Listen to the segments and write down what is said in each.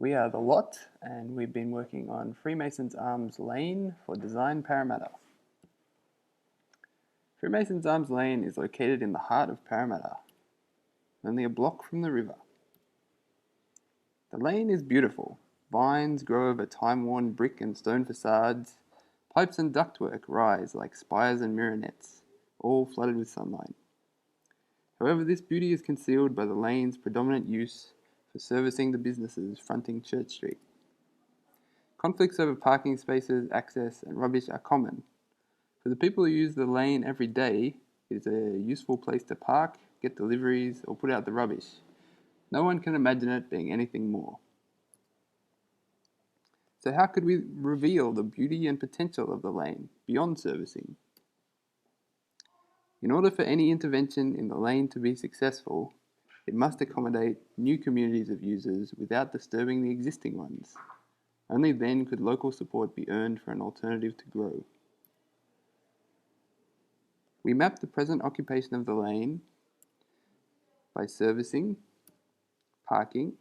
We are The Lot, and we've been working on Freemasons Arms Lane for Design Parramatta. Freemasons Arms Lane is located in the heart of Parramatta, only a block from the river. The lane is beautiful. Vines grow over time-worn brick and stone facades. Pipes and ductwork rise like spires and minarets, all flooded with sunlight. However, this beauty is concealed by the lane's predominant use for servicing the businesses fronting Church Street. Conflicts over parking spaces, access, and rubbish are common. For the people who use the lane every day, it is a useful place to park, get deliveries, or put out the rubbish. No one can imagine it being anything more. So how could we reveal the beauty and potential of the lane beyond servicing? In order for any intervention in the lane to be successful, it must accommodate new communities of users without disturbing the existing ones. Only then could local support be earned for an alternative to grow. We mapped the present occupation of the lane by servicing, parking,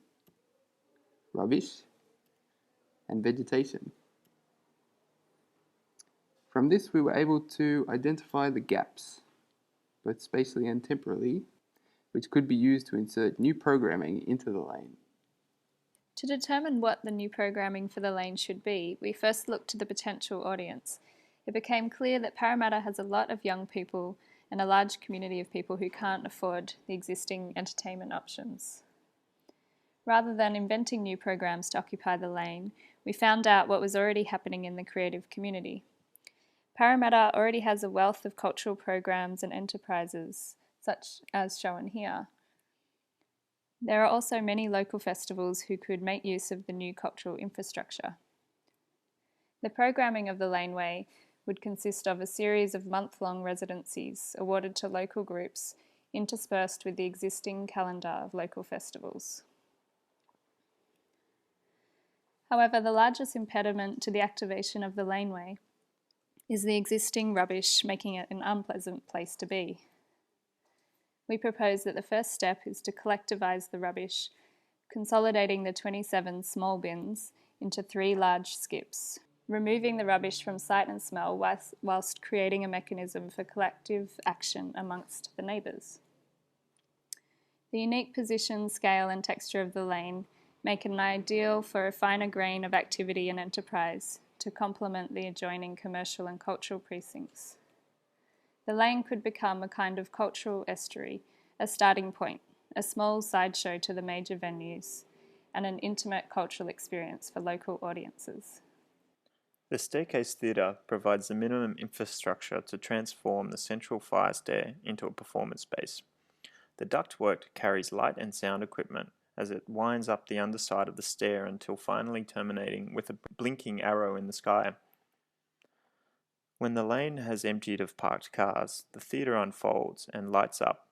rubbish, and vegetation. From this, we were able to identify the gaps, both spatially and temporally, which could be used to insert new programming into the lane. To determine what the new programming for the lane should be, we first looked to the potential audience. It became clear that Parramatta has a lot of young people and a large community of people who can't afford the existing entertainment options. Rather than inventing new programs to occupy the lane, we found out what was already happening in the creative community. Parramatta already has a wealth of cultural programs and enterprises, such as shown here. There are also many local festivals who could make use of the new cultural infrastructure. The programming of the laneway would consist of a series of month-long residencies awarded to local groups, interspersed with the existing calendar of local festivals. However, the largest impediment to the activation of the laneway is the existing rubbish, making it an unpleasant place to be. We propose that the first step is to collectivise the rubbish, consolidating the 27 small bins into 3 large skips, removing the rubbish from sight and smell whilst creating a mechanism for collective action amongst the neighbours. The unique position, scale and texture of the lane make it ideal for a finer grain of activity and enterprise to complement the adjoining commercial and cultural precincts. The lane could become a kind of cultural estuary, a starting point, a small sideshow to the major venues, and an intimate cultural experience for local audiences. The Staircase Theatre provides the minimum infrastructure to transform the central fire stair into a performance space. The ductwork carries light and sound equipment as it winds up the underside of the stair until finally terminating with a blinking arrow in the sky. When the lane has emptied of parked cars, the theatre unfolds and lights up.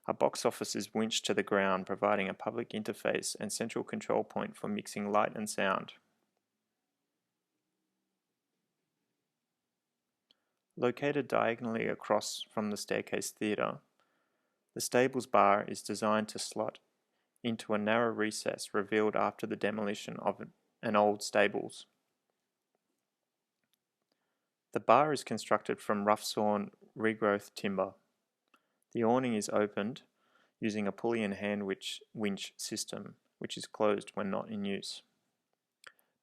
A box office is winched to the ground, providing a public interface and central control point for mixing light and sound. Located diagonally across from the Staircase Theatre, the stables bar is designed to slot into a narrow recess revealed after the demolition of an old stables. The bar is constructed from rough-sawn regrowth timber. The awning is opened using a pulley and hand winch system, which is closed when not in use.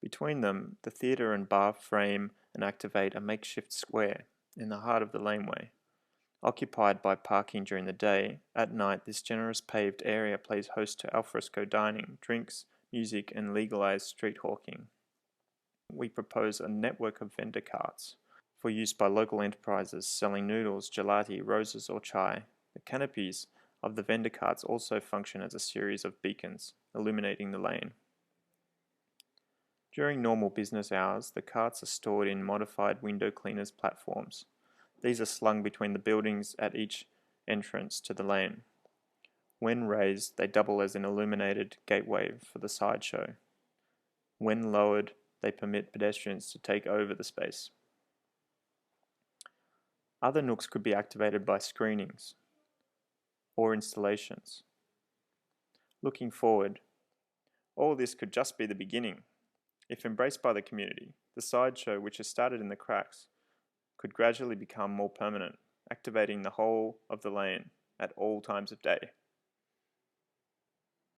Between them, the theatre and bar frame and activate a makeshift square in the heart of the laneway. Occupied by parking during the day, at night this generous paved area plays host to alfresco dining, drinks, music and legalised street hawking. We propose a network of vendor carts for use by local enterprises selling noodles, gelati, roses or chai. The canopies of the vendor carts also function as a series of beacons, illuminating the lane. During normal business hours, the carts are stored in modified window cleaners platforms. These are slung between the buildings at each entrance to the lane. When raised, they double as an illuminated gateway for the sideshow. When lowered, they permit pedestrians to take over the space. Other nooks could be activated by screenings or installations. Looking forward, All this could just be the beginning. If embraced by the community, the sideshow, which has started in the cracks, could gradually become more permanent, activating the whole of the lane at all times of day.